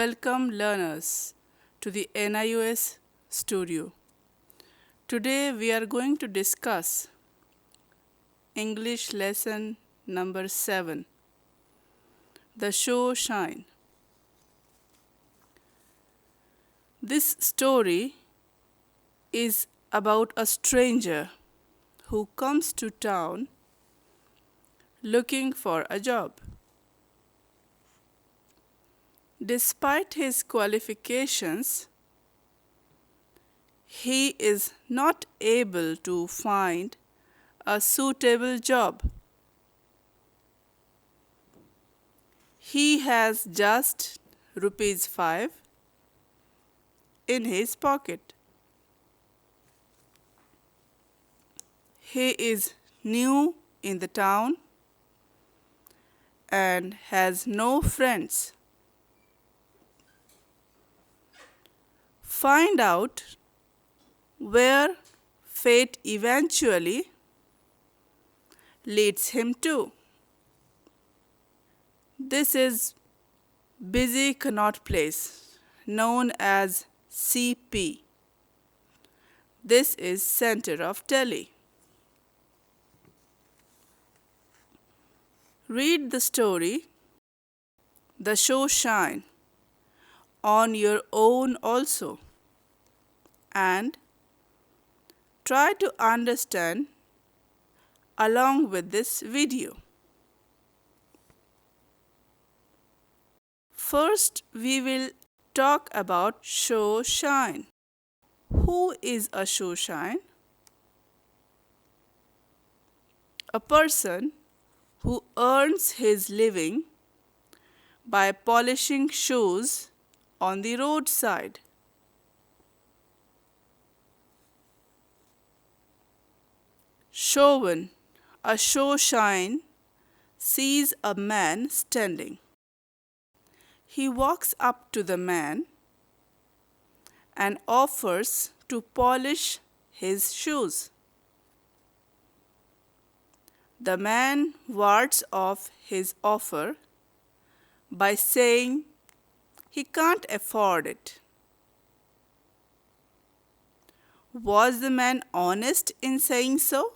welcome learners to the NIOS studio. Today we are going to discuss English lesson number 7, The Show Shine. This story is about a stranger who comes to town looking for a job. Despite his qualifications, he is not able to find a suitable job. He has just rupees 5 in his pocket. He is new in the town and has no friends. Find out where fate eventually leads him to. This is Busy Connaught Place, known as CP. This is center of Delhi. Read the story, The Show Shine, on your own also, and try to understand along with this video. First, we will talk about show shine. Who is a show shine? A person who earns his living by polishing shoes on the roadside. Shown, a show shine, sees a man standing. He walks up to the man and offers to polish his shoes. The man wards off his offer by saying he can't afford it. Was the man honest in saying so?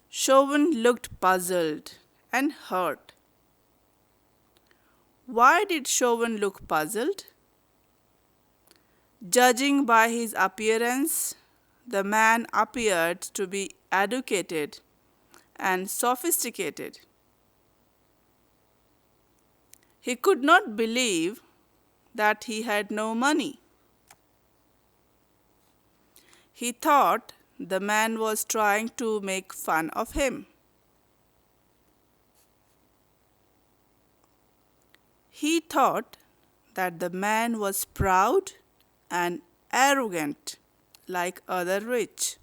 Chauvin looked puzzled and hurt. Why did Chauvin look puzzled? Judging by his appearance, the man appeared to be educated and sophisticated. He could not believe that he had no money. He thought the man was trying to make fun of him. He thought that the man was proud and arrogant like other rich,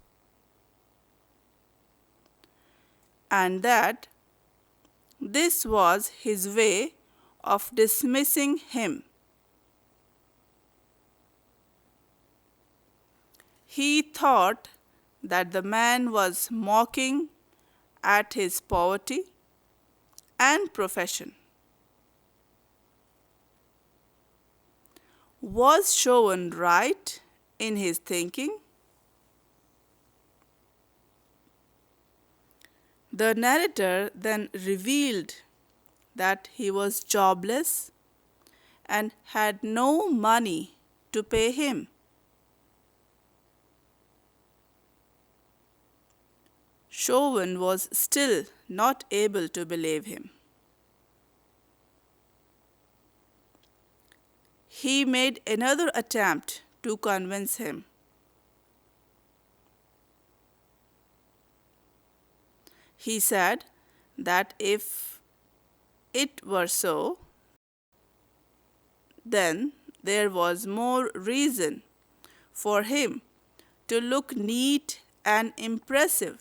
and that this was his way of dismissing him. He thought that the man was mocking at his poverty and profession. Was Chauvin right in his thinking? The narrator then revealed that he was jobless and had no money to pay him. Chauvin was still not able to believe him. He made another attempt to convince him. He said that if it were so, then there was more reason for him to look neat and impressive,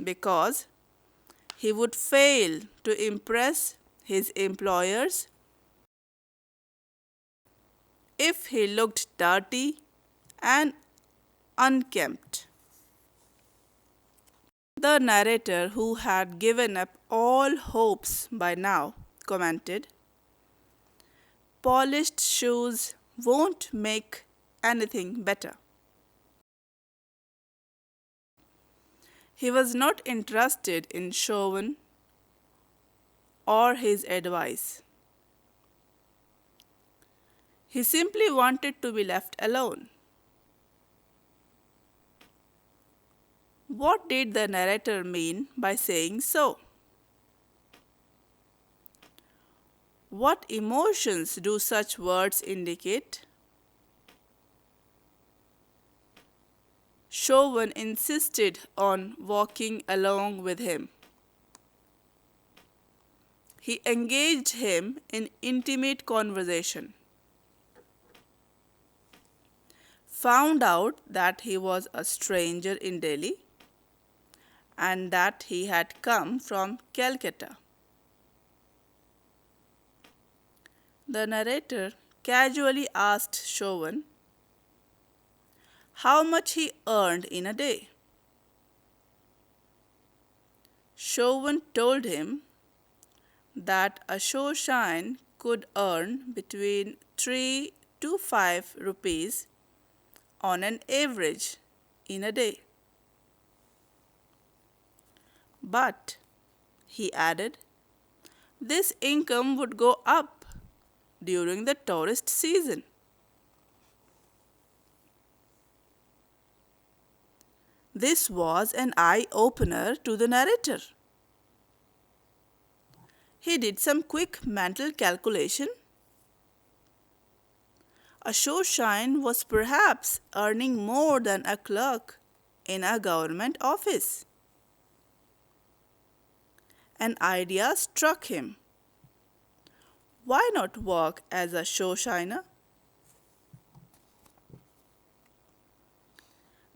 because he would fail to impress his employers if he looked dirty and unkempt. The narrator, who had given up all hopes by now, commented, "Polished shoes won't make anything better." He was not interested in Chauvin or his advice. He simply wanted to be left alone. What did the narrator mean by saying so? What emotions do such words indicate? Chauvin insisted on walking along with him. He engaged him in intimate conversation, found out that he was a stranger in Delhi and that he had come from Calcutta. The narrator casually asked Chauvin how much he earned in a day. Chauvin told him that a showshine could earn between 3 to 5 rupees on an average in a day. But, he added, this income would go up during the tourist season. This was an eye-opener to the narrator. He did some quick mental calculation. A showshine was perhaps earning more than a clerk in a government office. An idea struck him. Why not work as a showshiner?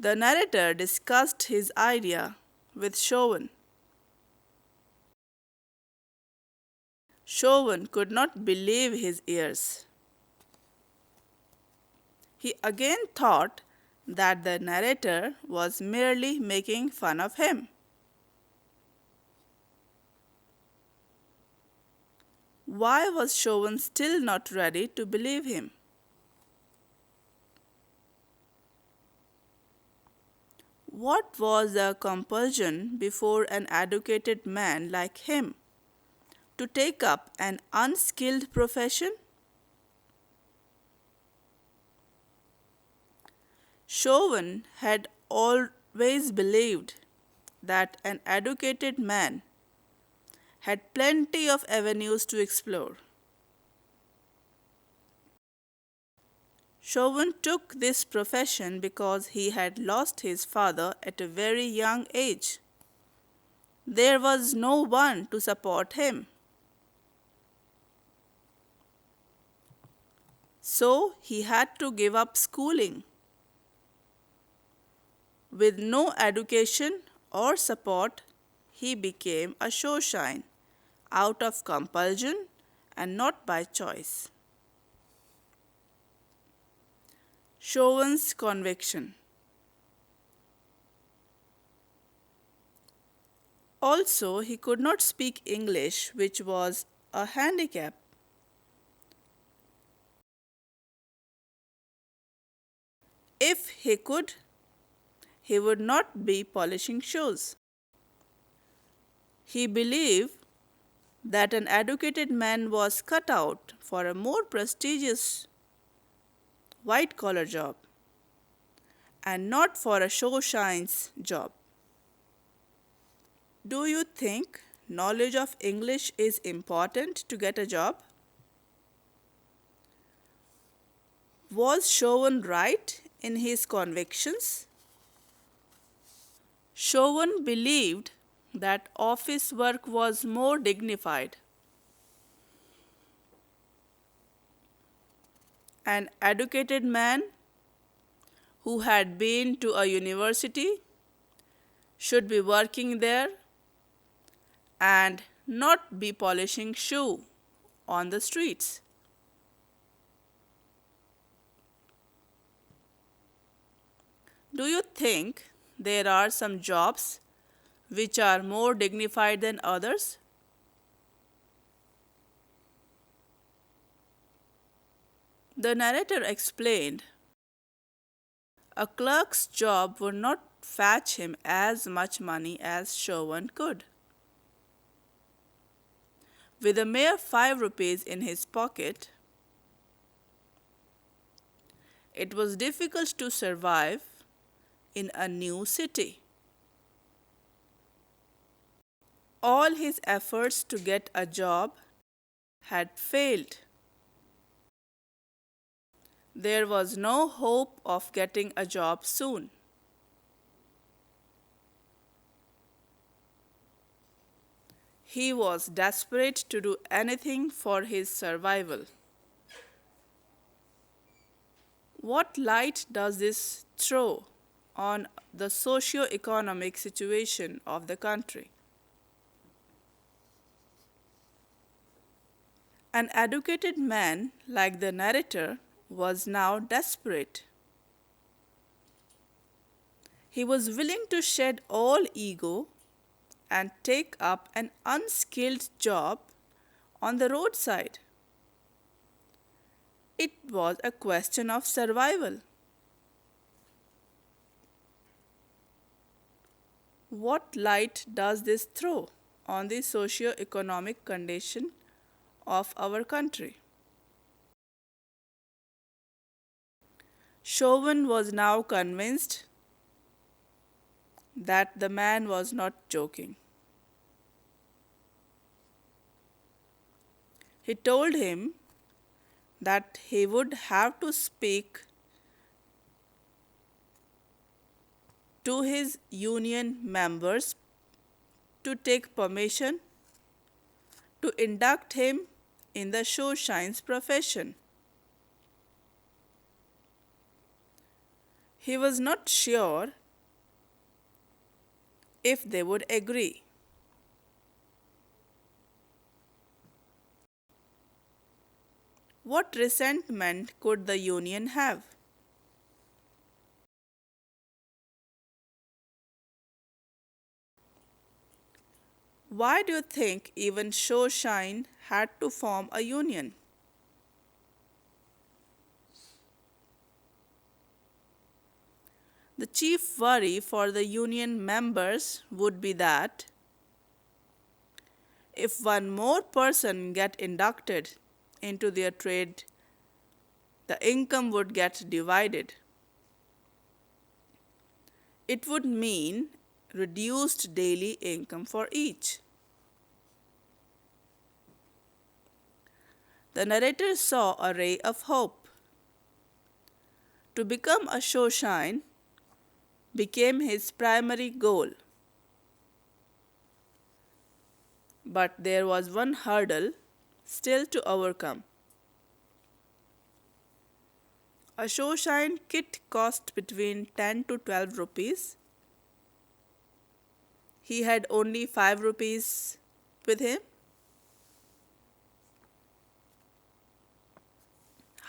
The narrator discussed his idea with Chauvin. Chauvin could not believe his ears. He again thought that the narrator was merely making fun of him. Why was Chauvin still not ready to believe him? What was the compulsion before an educated man like him to take up an unskilled profession? Chauvin had always believed that an educated man had plenty of avenues to explore. Chauvin took this profession because he had lost his father at a very young age. There was no one to support him. So he had to give up schooling. With no education or support, he became a showshine out of compulsion and not by choice. Chauvin's conviction. Also, he could not speak English, which was a handicap. If he could, he would not be polishing shoes. He believed that an educated man was cut out for a more prestigious white-collar job and not for a showshine's job. Do you think knowledge of English is important to get a job? Was Chauvin right in his convictions? Chauvin believed that office work was more dignified. An educated man who had been to a university should be working there and not be polishing shoe on the streets. Do you think there are some jobs which are more dignified than others? The narrator explained a clerk's job would not fetch him as much money as Chauvin could. With a mere 5 rupees in his pocket, it was difficult to survive in a new city. All his efforts to get a job had failed. There was no hope of getting a job soon. He was desperate to do anything for his survival. What light does this throw on the socio-economic situation of the country? An educated man like the narrator was now desperate. He was willing to shed all ego and take up an unskilled job on the roadside. It was a question of survival. What light does this throw on the socio-economic condition of our country? Chauvin was now convinced that the man was not joking. He told him that he would have to speak to his union members to take permission to induct him in the show shines profession. He was not sure if they would agree. What resentment could the union have? Why do you think even Showshine had to form a union? The chief worry for the union members would be that if one more person get inducted into their trade, the income would get divided. It would mean reduced daily income for each. The narrator saw a ray of hope. To become a Showshine became his primary goal. But there was one hurdle still to overcome. A Showshine kit cost between 10 to 12 rupees. He had only 5 rupees with him.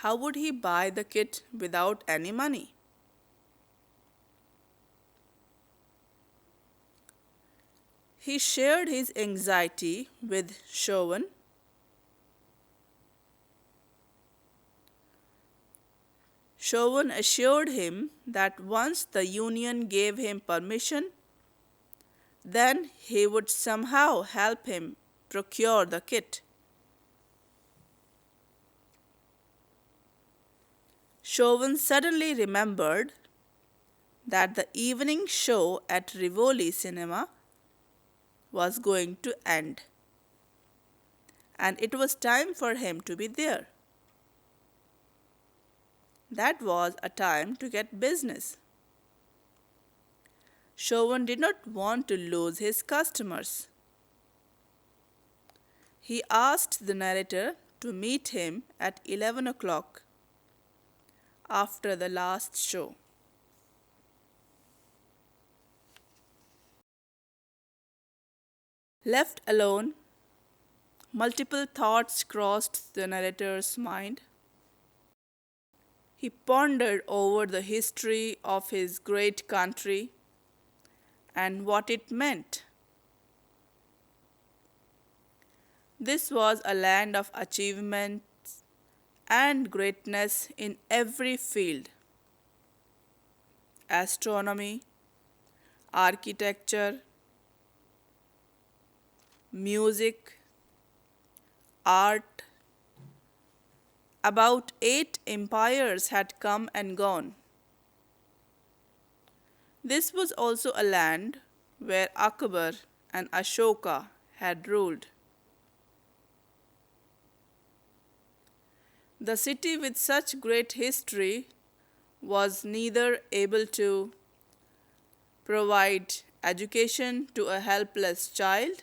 How would he buy the kit without any money? He shared his anxiety with Chauvin. Chauvin assured him that once the union gave him permission, then he would somehow help him procure the kit. Chauvin suddenly remembered that the evening show at Rivoli Cinema was going to end, and it was time for him to be there. That was a time to get business. Chauvin did not want to lose his customers. He asked the narrator to meet him at 11 o'clock after the last show. Left alone, multiple thoughts crossed the narrator's mind. He pondered over the history of his great country and what it meant This was a land of achievement and greatness in every field: astronomy, architecture, music, art. About 8 empires had come and gone. This was also a land where Akbar and Ashoka had ruled. The city with such great history was neither able to provide education to a helpless child,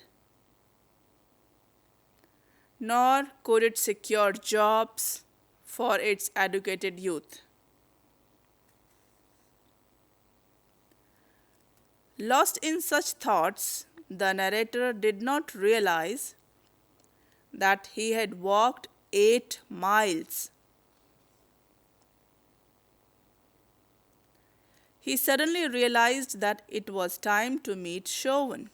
nor could it secure jobs for its educated youth. Lost in such thoughts, the narrator did not realize that he had walked 8 miles. He suddenly realized that it was time to meet Chauvin.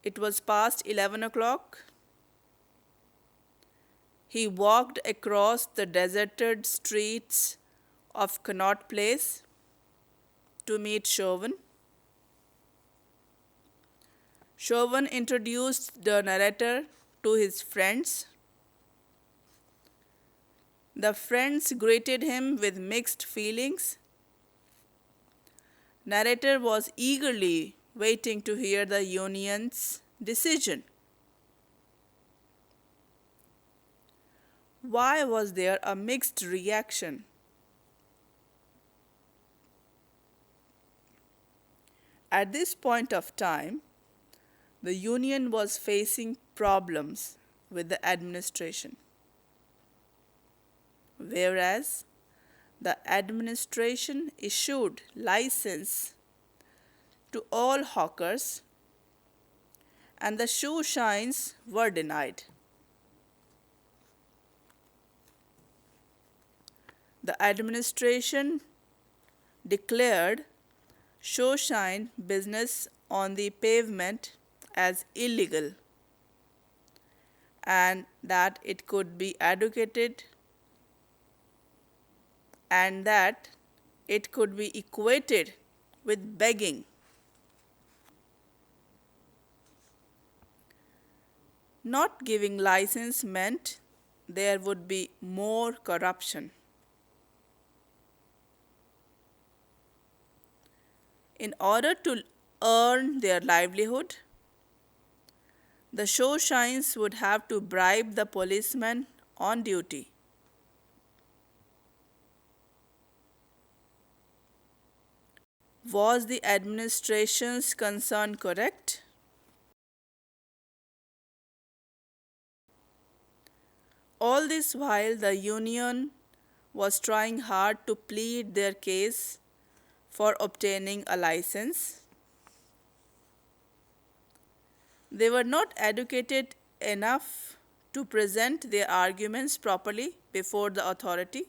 It was past 11 o'clock. He walked across the deserted streets of Connaught Place to meet Chauvin. Chauvin introduced the narrator to his friends. The friends greeted him with mixed feelings. Narrator was eagerly waiting to hear the union's decision. Why was there a mixed reaction? At this point of time, the union was facing problems with the administration, whereas the administration issued license to all hawkers and the shoe shines were denied. The administration declared shoe shine business on the pavement as illegal and that it could be educated and that it could be equated with begging. Not giving license meant there would be more corruption. In order to earn their livelihood, the show shines would have to bribe the policeman on duty. Was the administration's concern correct? All this while, the union was trying hard to plead their case for obtaining a license. They were not educated enough to present their arguments properly before the authority.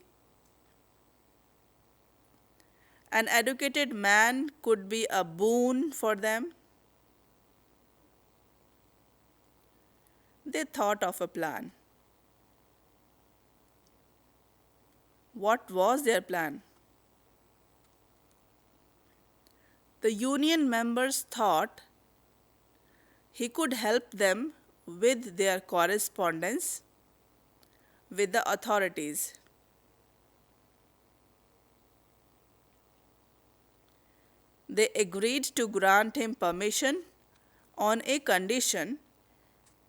An educated man could be a boon for them. They thought of a plan. What was their plan? The union members thought he could help them with their correspondence with the authorities. They agreed to grant him permission on a condition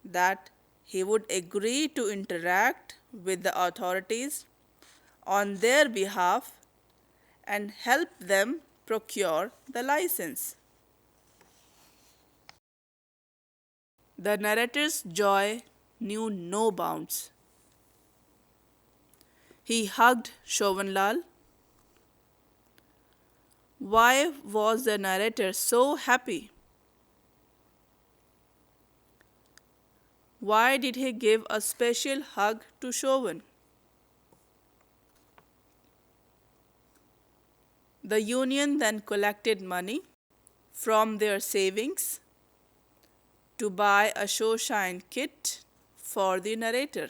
that he would agree to interact with the authorities on their behalf and help them procure the license. The narrator's joy knew no bounds. He hugged Chauvinlal. Why was the narrator so happy? Why did he give a special hug to Chauvin? The union then collected money from their savings to buy a showshine kit for the narrator.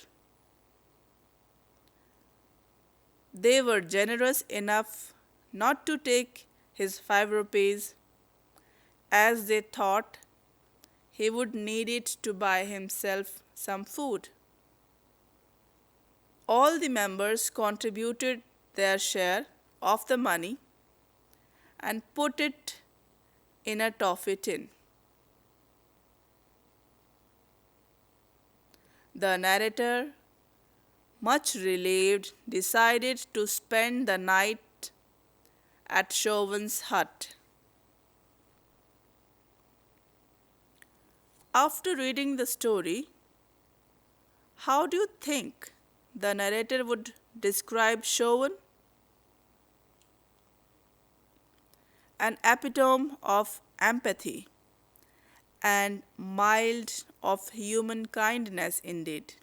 They were generous enough not to take his 5 rupees, as they thought he would need it to buy himself some food. All the members contributed their share of the money and put it in a toffee tin. The narrator, much relieved, decided to spend the night at Chauvin's hut. After reading the story, how do you think the narrator would describe Chauvin? An epitome of empathy and mild of human kindness indeed.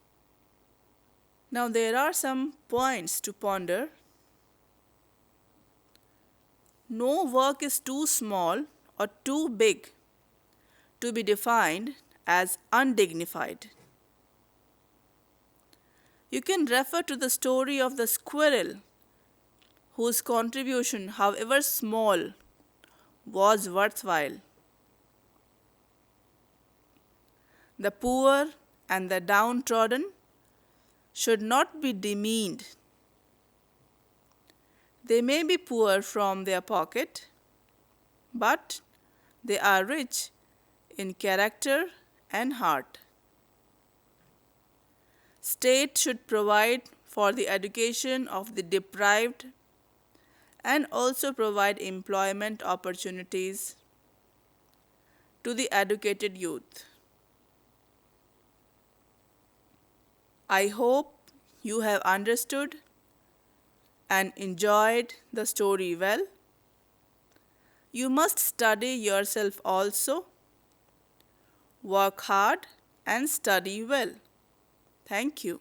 Now there are some points to ponder. No work is too small or too big to be defined as undignified. You can refer to the story of the squirrel whose contribution, however small, was worthwhile. The poor and the downtrodden should not be demeaned. They may be poor from their pocket, but they are rich in character and heart. State should provide for the education of the deprived and also provide employment opportunities to the educated youth. I hope you have understood and enjoyed the story well. You must study yourself also. Work hard and study well. Thank you.